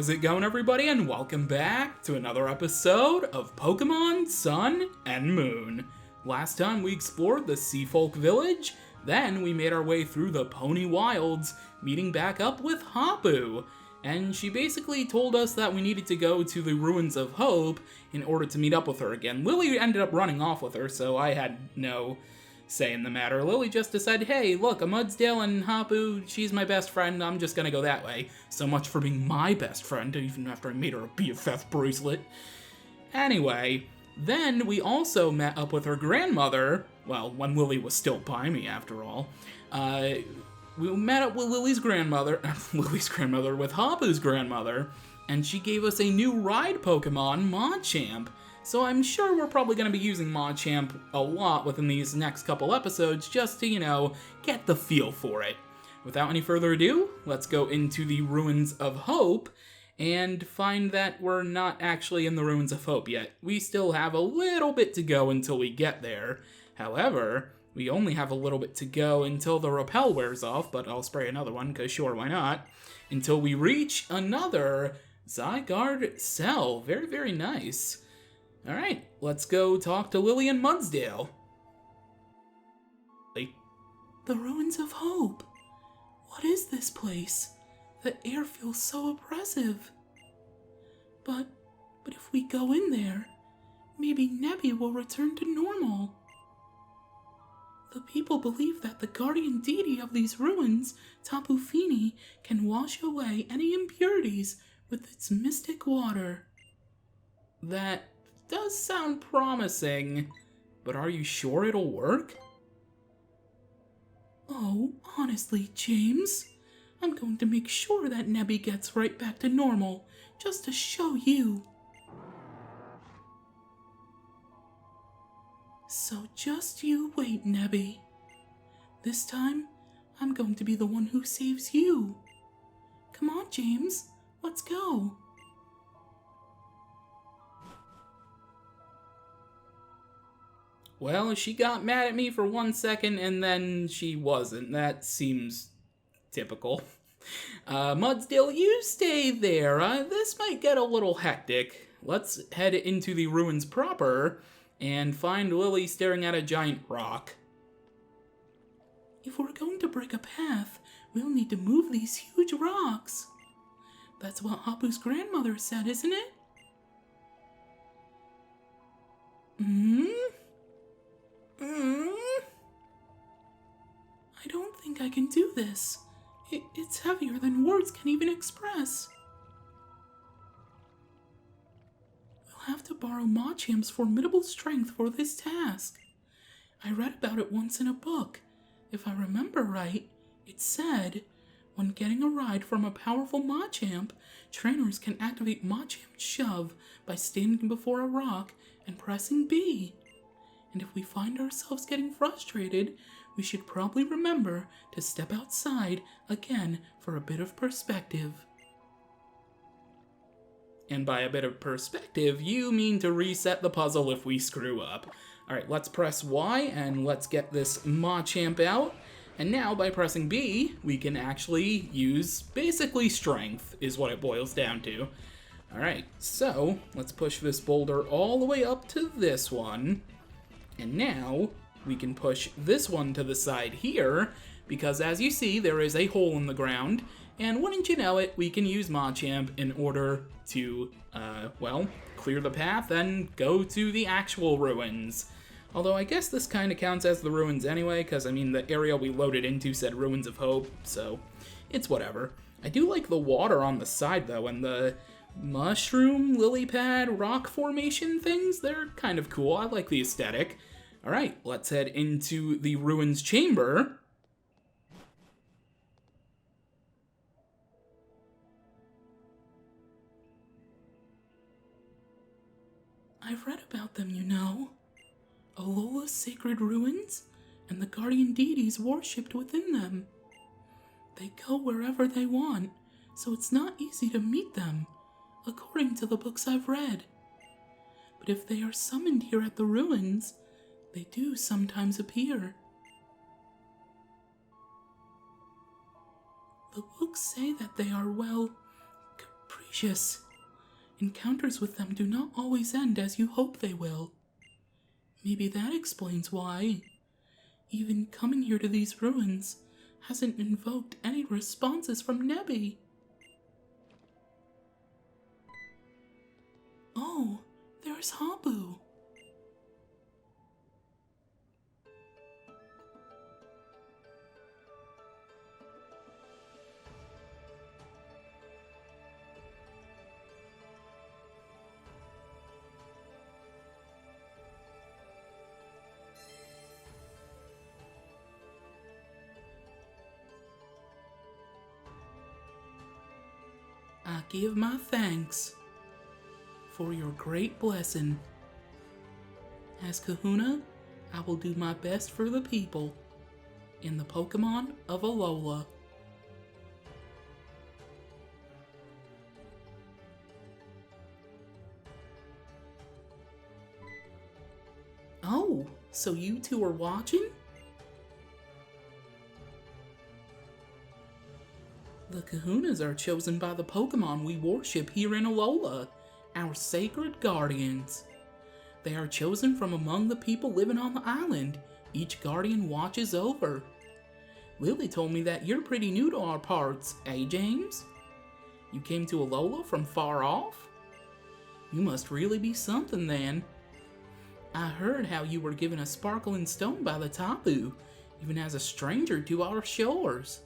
How's it going, everybody, and welcome back to another episode of Pokémon Sun and Moon. Last time we explored the Sea Folk Village, then we made our way through the Pony Wilds, meeting back up with Hapu. And she basically told us that we needed to go to the Ruins of Hope in order to meet up with her again. Lily ended up running off with her, so I had no say in the matter. Lily just decided, hey, look, a Mudsdale and Hapu, she's my best friend, I'm just gonna go that way. So much for being my best friend, even after I made her a BFF bracelet. Anyway, then we also met up with her grandmother, well, when Lily was still by me, after all. We met up with with Hapu's grandmother, and she gave us a new ride Pokemon, Machamp. So I'm sure we're probably going to be using Machamp a lot within these next couple episodes just to, get the feel for it. Without any further ado, let's go into the Ruins of Hope and find that we're not actually in the Ruins of Hope yet. We still have a little bit to go until we get there. However, we only have a little bit to go until the repel wears off, but I'll spray another one, because sure, why not? Until we reach another Zygarde cell. Very, very nice. Alright, let's go talk to Lily and Mudsdale. The Ruins of Hope. What is this place? The air feels so oppressive. But if we go in there, maybe Nebby will return to normal. The people believe that the guardian deity of these ruins, Tapu Fini, can wash away any impurities with its mystic water. That does sound promising, but are you sure it'll work? Oh, honestly, James, I'm going to make sure that Nebby gets right back to normal, just to show you. So just you wait, Nebby. This time, I'm going to be the one who saves you. Come on, James, let's go. Well, she got mad at me for 1 second, and then she wasn't. That seems typical. Mudsdale, you stay there. This might get a little hectic. Let's head into the ruins proper and find Lily staring at a giant rock. If we're going to break a path, we'll need to move these huge rocks. That's what Hapu's grandmother said, isn't it? I don't think I can do this. It's heavier than words can even express. We'll have to borrow Machamp's formidable strength for this task. I read about it once in a book. If I remember right, it said, when getting a ride from a powerful Machamp, trainers can activate Machamp's shove by standing before a rock and pressing B. And if we find ourselves getting frustrated, we should probably remember to step outside again for a bit of perspective. And by a bit of perspective, you mean to reset the puzzle if we screw up. Alright, let's press Y and let's get this Machamp out. And now, by pressing B, we can actually use basically strength, is what it boils down to. Alright, so let's push this boulder all the way up to this one. And now, we can push this one to the side here, because as you see, there is a hole in the ground, and wouldn't you know it, we can use Machamp in order to, clear the path and go to the actual ruins. Although I guess this kind of counts as the ruins anyway, because, the area we loaded into said Ruins of Hope, so it's whatever. I do like the water on the side, though, and the mushroom, lily pad, rock formation things, they're kind of cool. I like the aesthetic. Alright, let's head into the ruins chamber. I've read about them, Alola's sacred ruins, and the guardian deities worshipped within them. They go wherever they want, so it's not easy to meet them, according to the books I've read. But if they are summoned here at the ruins, they do sometimes appear. The books say that they are, suspicious. Encounters with them do not always end as you hope they will. Maybe that explains why. Even coming here to these ruins hasn't invoked any responses from Nebby. Oh, there's Hapu. I give my thanks for your great blessing. As Kahuna, I will do my best for the people in the Pokémon of Alola. Oh, so you two are watching? The Kahunas are chosen by the Pokémon we worship here in Alola, our sacred guardians. They are chosen from among the people living on the island each guardian watches over. Lily told me that you're pretty new to our parts, eh, James? You came to Alola from far off? You must really be something then. I heard how you were given a sparkling stone by the Tapu, even as a stranger to our shores.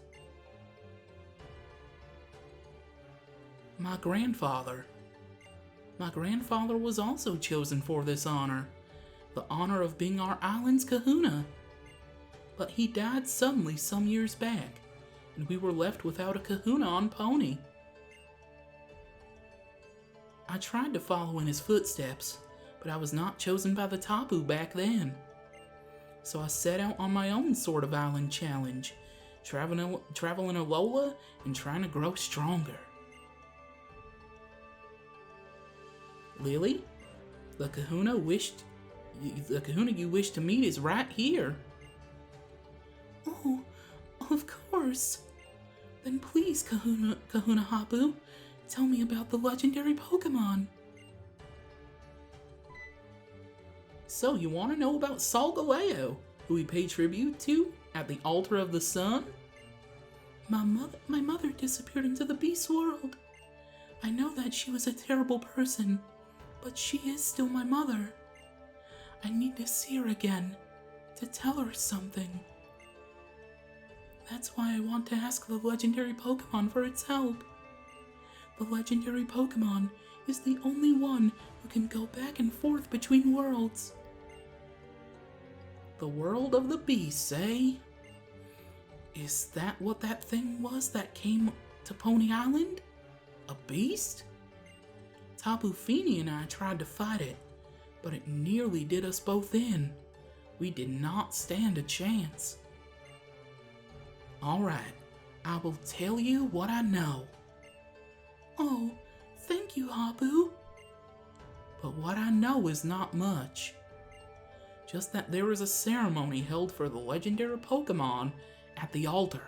My grandfather was also chosen for this honor, the honor of being our island's Kahuna. But he died suddenly some years back, and we were left without a Kahuna on Pony. I tried to follow in his footsteps, but I was not chosen by the Tapu back then. So I set out on my own sort of island challenge, traveling Alola and trying to grow stronger. Lily, the Kahuna you wish to meet is right here. Oh, of course. Then please, Kahuna Hapu, tell me about the legendary Pokémon. So you want to know about Solgaleo, who we pay tribute to at the Altar of the Sun? My mother disappeared into the Beast World. I know that she was a terrible person, but she is still my mother. I need to see her again, to tell her something. That's why I want to ask the legendary Pokémon for its help. The legendary Pokémon is the only one who can go back and forth between worlds. The world of the beasts, eh? Is that what that thing was that came to Pony Island? A beast? Tapu Fini and I tried to fight it, but it nearly did us both in. We did not stand a chance. Alright, I will tell you what I know. Oh, thank you, Hapu. But what I know is not much. Just that there is a ceremony held for the legendary Pokémon at the altar.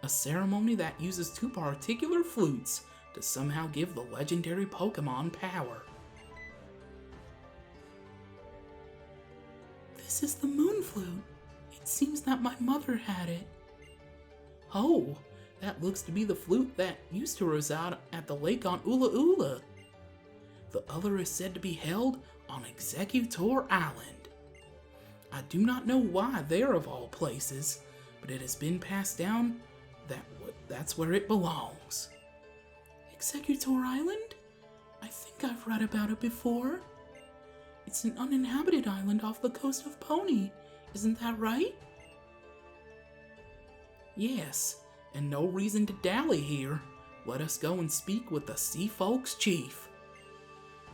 A ceremony that uses two particular flutes to somehow give the legendary Pokémon power. This is the Moon Flute. It seems that my mother had it. Oh, that looks to be the flute that used to reside at the lake on Ula Ula. The other is said to be held on Exeggutor Island. I do not know why there of all places, but it has been passed down that's where it belongs. Exeggutor Island? I think I've read about it before. It's an uninhabited island off the coast of Pony, isn't that right? Yes, and no reason to dally here. Let us go and speak with the Sea Folk's chief.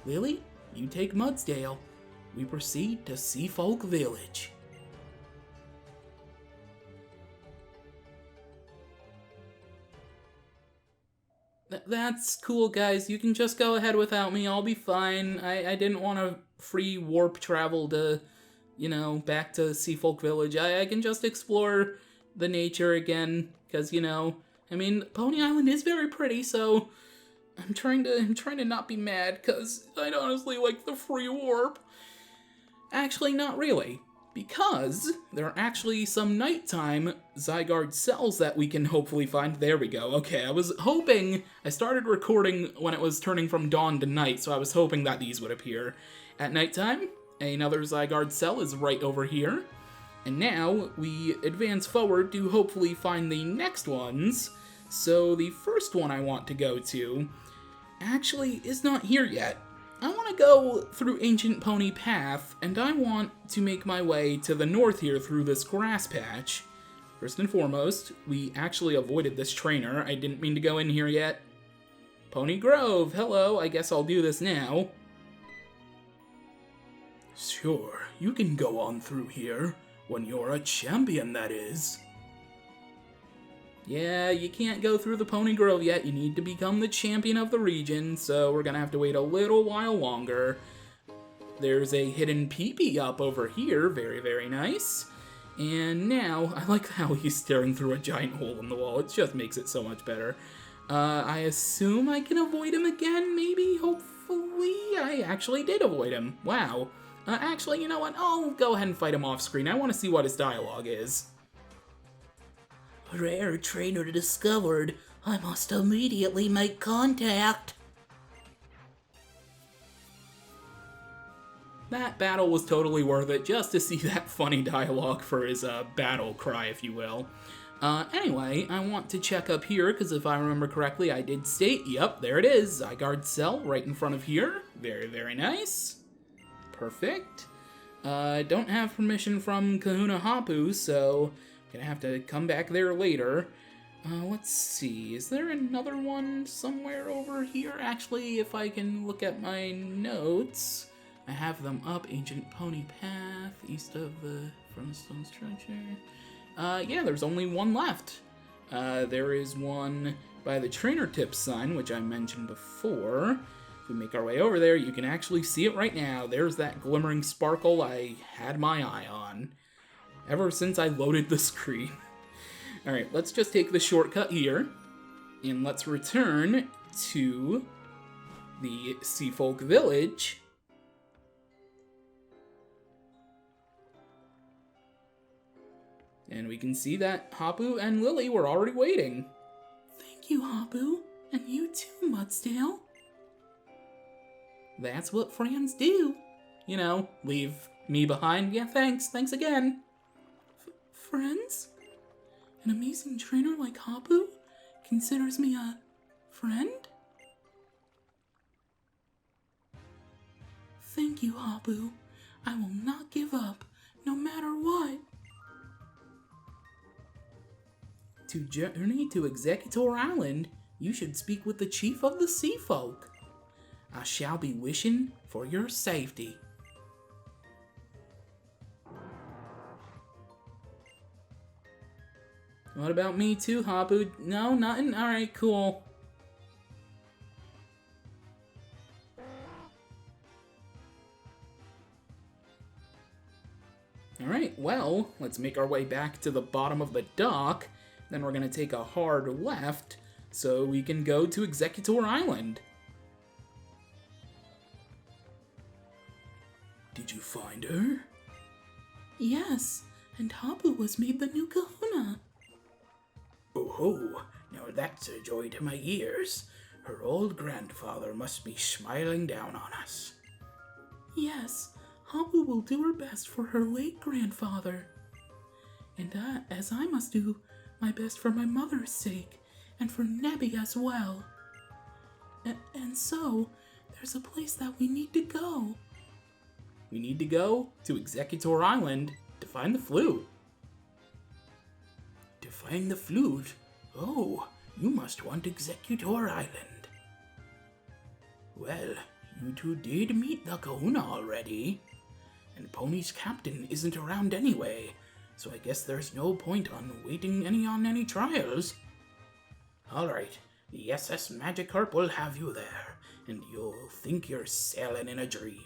Lily, you take Mudsdale. We proceed to Sea Folk Village. That's cool, guys. You can just go ahead without me. I'll be fine. I didn't want to free warp travel to, back to Sea Folk Village. I can just explore the nature again, because, Pony Island is very pretty, so, I'm trying to not be mad, because I'd honestly like the free warp. Actually, not really. Because there are actually some nighttime Zygarde cells that we can hopefully find. There we go. Okay, I was hoping... I started recording when it was turning from dawn to night, so I was hoping that these would appear. At nighttime, another Zygarde cell is right over here. And now we advance forward to hopefully find the next ones. So the first one I want to go to actually is not here yet. I want to go through Ancient Pony Path, and I want to make my way to the north here through this grass patch. First and foremost, we actually avoided this trainer. I didn't mean to go in here yet. Pony Grove, hello, I guess I'll do this now. Sure, you can go on through here. When you're a champion, that is. Yeah, you can't go through the Pony Grove yet. You need to become the champion of the region, so we're gonna have to wait a little while longer. There's a hidden peepee up over here. Very, very nice. And now, I like how he's staring through a giant hole in the wall. It just makes it so much better. I assume I can avoid him again, maybe? Hopefully? I actually did avoid him. Wow. Actually, you know what? I'll go ahead and fight him off screen. I want to see what his dialogue is. Rare trainer discovered. I must immediately make contact. That battle was totally worth it, just to see that funny dialogue for his battle cry, if you will. Anyway, I want to check up here, because if I remember correctly, I did state, yep, there it is, Zygarde cell right in front of here. Very, very nice. Perfect. Don't have permission from Kahuna Hapu, so gonna have to come back there later. Let's see, is there another one somewhere over here? Actually, if I can look at my notes, I have them up. Ancient Pony Path, east of the Stone Structure. Yeah, there's only one left. There is one by the Trainer Tip sign, which I mentioned before. If we make our way over there, you can actually see it right now. There's that glimmering sparkle I had my eye on ever since I loaded the screen. Alright, let's just take the shortcut here, and let's return to the Seafolk Village. And we can see that Hapu and Lily were already waiting. Thank you, Hapu. And you too, Mudsdale. That's what friends do. You know, leave me behind. Yeah, thanks again. Friends? An amazing trainer like Hapu considers me a friend? Thank you, Hapu. I will not give up, no matter what. To journey to Exeggutor Island, you should speak with the chief of the Sea Folk. I shall be wishing for your safety. What about me too, Hapu? No, nothing? Alright, cool. Alright, well, let's make our way back to the bottom of the dock. Then we're going to take a hard left so we can go to Exeggutor Island. Did you find her? Yes, and Hapu was made the new kahuna. Oh, now that's a joy to my ears. Her old grandfather must be smiling down on us. Yes, Hapu will do her best for her late grandfather. And as I must do my best for my mother's sake, and for Nebby as well. And so, there's a place that we need to go. We need to go to Exeggutor Island to find the flute. To find the flute? Oh, you must want Exeggutor Island. Well, you two did meet the kahuna already. And Pony's captain isn't around anyway, so I guess there's no point on waiting on any trials. Alright, the SS Magikarp will have you there, and you'll think you're sailing in a dream.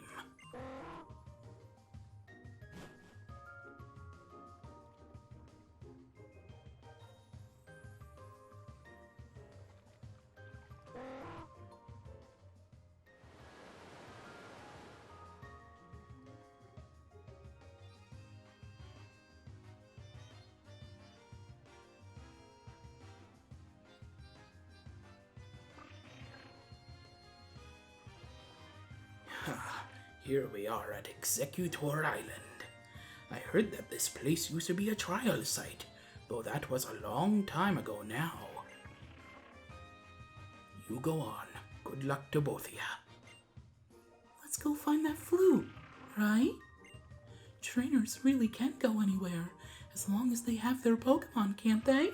Here we are at Exeggutor Island. I heard that this place used to be a trial site, though that was a long time ago now. You go on. Good luck to both of ya. Let's go find that flute, right? Trainers really can't go anywhere as long as they have their Pokemon, can't they?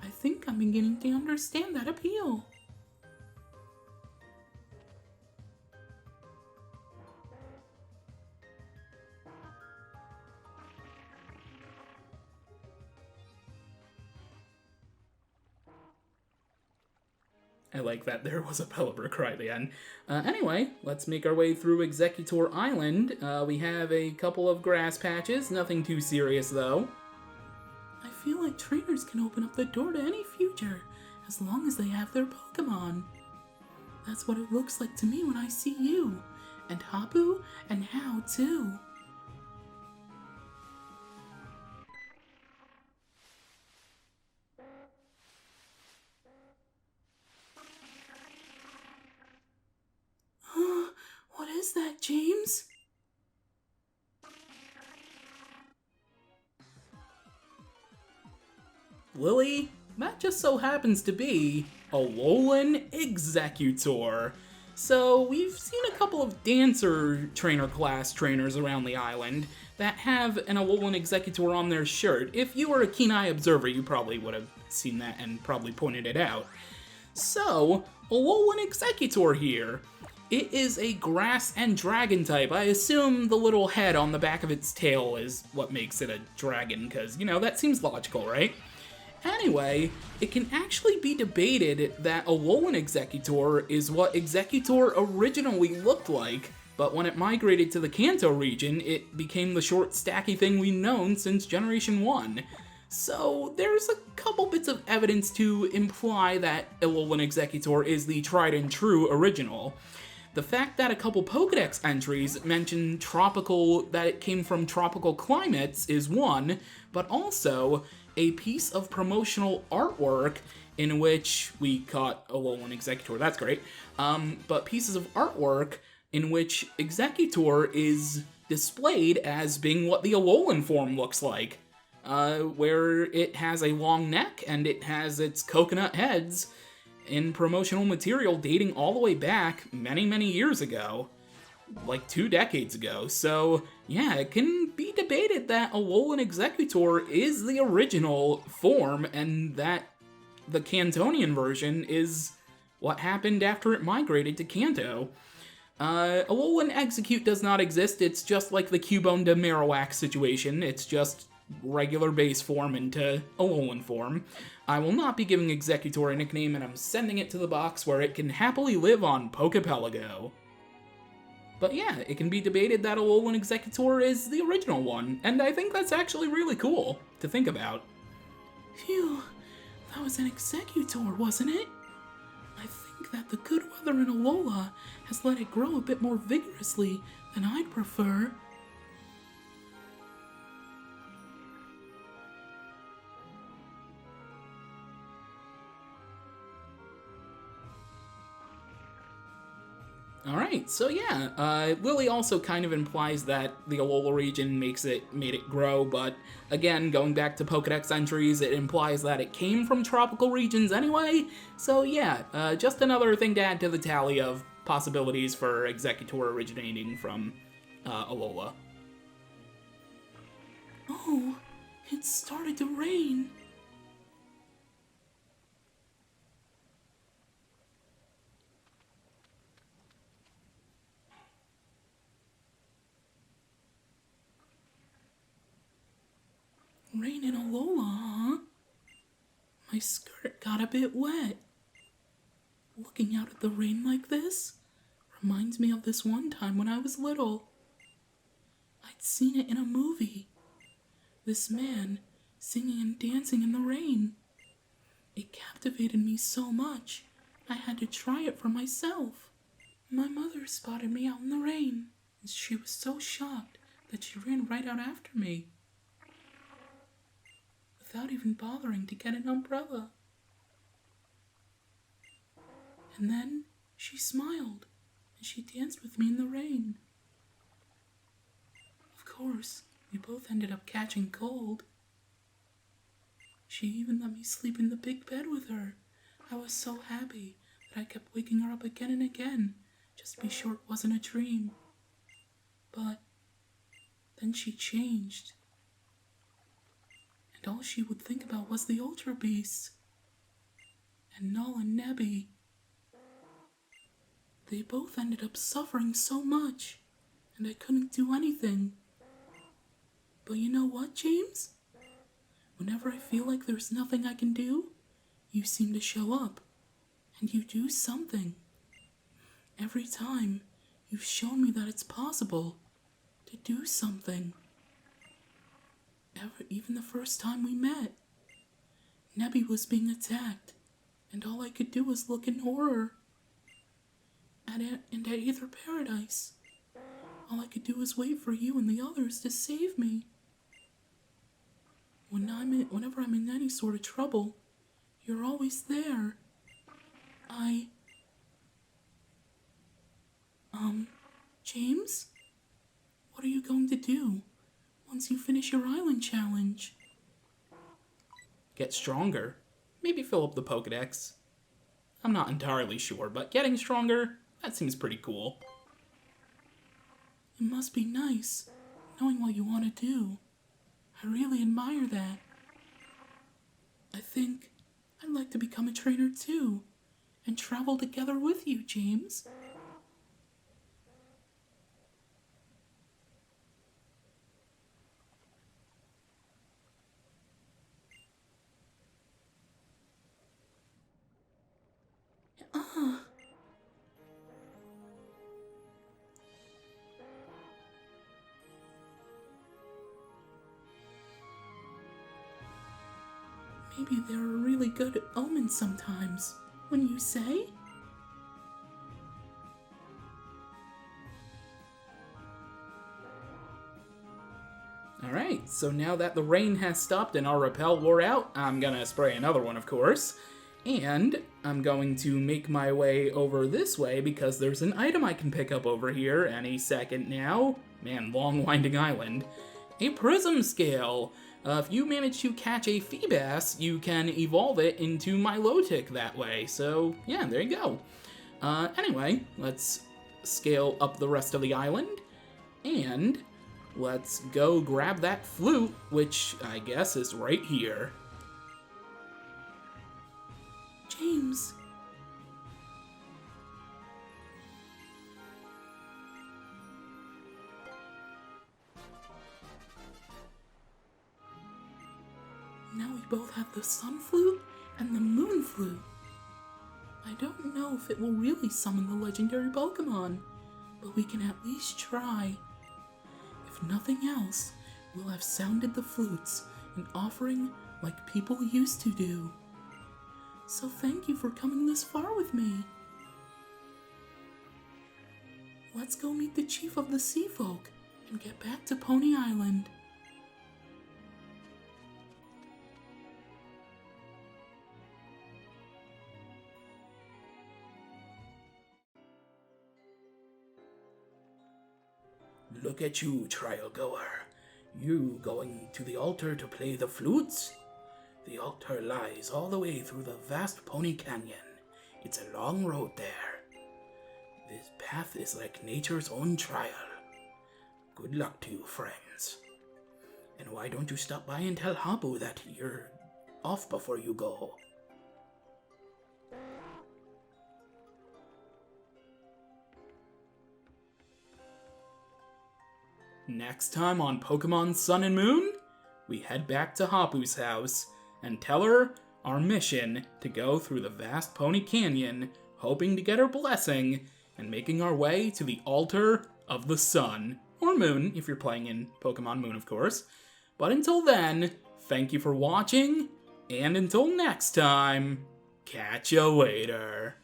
I think I'm beginning to understand that appeal. I like that there was a Pelipper right at the end. Anyway, let's make our way through Exeggutor Island. We have a couple of grass patches, nothing too serious though. I feel like trainers can open up the door to any future as long as they have their Pokemon. That's what it looks like to me when I see you, and Hapu, and Hao too. What is that, James? Lily, that just so happens to be a Alolan Exeggutor. So we've seen a couple of dancer trainer class trainers around the island that have an Alolan Exeggutor on their shirt. If you were a keen-eye observer, you probably would have seen that and probably pointed it out. So, Alolan Exeggutor here. It is a grass and dragon type. I assume the little head on the back of its tail is what makes it a dragon, because, you know, that seems logical, right? Anyway, it can actually be debated that Alolan Exeggutor is what Exeggutor originally looked like, but when it migrated to the Kanto region, it became the short, stacky thing we've known since Generation 1. So there's a couple bits of evidence to imply that Alolan Exeggutor is the tried and true original. The fact that a couple Pokedex entries mention that it came from tropical climates is one, but also a piece of promotional artwork in which we caught Alolan Exeggutor, that's great, but pieces of artwork in which Exeggutor is displayed as being what the Alolan form looks like, where it has a long neck and it has its coconut heads in promotional material dating all the way back many, many years ago. Like 2 decades ago. So, yeah, it can be debated that Alolan Exeggutor is the original form and that the Cantonian version is what happened after it migrated to Kanto. Alolan Execute does not exist. It's just like the Cubone to Marowak situation. It's just regular base form into Alolan form. I will not be giving Exeggutor a nickname, and I'm sending it to the box where it can happily live on Pokepelago. But yeah, it can be debated that Alolan Exeggutor is the original one, and I think that's actually really cool to think about. Phew, that was an Exeggutor, wasn't it? I think that the good weather in Alola has let it grow a bit more vigorously than I'd prefer. Alright, so yeah, Lily also kind of implies that the Alola region made it grow, but again, going back to Pokedex entries, it implies that it came from tropical regions anyway, so yeah, just another thing to add to the tally of possibilities for Exeggutor originating from Alola. Oh, it started to rain. Rain in Alola, huh? My skirt got a bit wet. Looking out at the rain like this reminds me of this one time when I was little. I'd seen it in a movie. This man singing and dancing in the rain. It captivated me so much, I had to try it for myself. My mother spotted me out in the rain, and she was so shocked that she ran right out after me, without even bothering to get an umbrella. And then she smiled, and she danced with me in the rain. course, we both ended up catching cold. She even let me sleep in the big bed with her. I was so happy that I kept waking her up again and again, just to be sure it wasn't a dream. But then she changed. And all she would think about was the Ultra Beasts. And Null and Nebby. They both ended up suffering so much, and I couldn't do anything. But you know what, James? Whenever I feel like there's nothing I can do, you seem to show up, and you do something. Every time, you've shown me that it's possible to do something. Even the first time we met, Nebby was being attacked, and all I could do was look in horror. At Aether Paradise, all I could do was wait for you and the others to save me. Whenever I'm in any sort of trouble, you're always there. James? What are you going to do once you finish your island challenge? Get stronger. Maybe fill up the Pokedex. I'm not entirely sure, but getting stronger, that seems pretty cool. It must be nice, knowing what you want to do. I really admire that. I think I'd like to become a trainer too, and travel together with you, James. Maybe there are really good omens sometimes, wouldn't you say? Alright, so now that the rain has stopped and our repel wore out, I'm gonna spray another one, of course. And I'm going to make my way over this way because there's an item I can pick up over here any second now. Man, long winding island. A prism scale. If you manage to catch a Feebas, you can evolve it into Milotic that way. So, yeah, there you go. Anyway, let's scale up the rest of the island. And let's go grab that flute, which I guess is right here. James. Now we both have the Sun Flute and the Moon Flute. I don't know if it will really summon the legendary Pokémon, but we can at least try. If nothing else, we'll have sounded the flutes, an offering like people used to do. So thank you for coming this far with me. Let's go meet the chief of the Sea Folk and get back to Pony Island. Look at you, trial goer. You going to the altar to play the flutes? The altar lies all the way through the vast Pony Canyon. It's a long road there. This path is like nature's own trial. Good luck to you, friends. And why don't you stop by and tell Hapu that you're off before you go? Next time on Pokemon Sun and Moon, we head back to Hapu's house and tell her our mission to go through the vast Pony Canyon, hoping to get her blessing, and making our way to the altar of the sun. Or moon, if you're playing in Pokemon Moon, of course. But until then, thank you for watching, and until next time, catch ya later.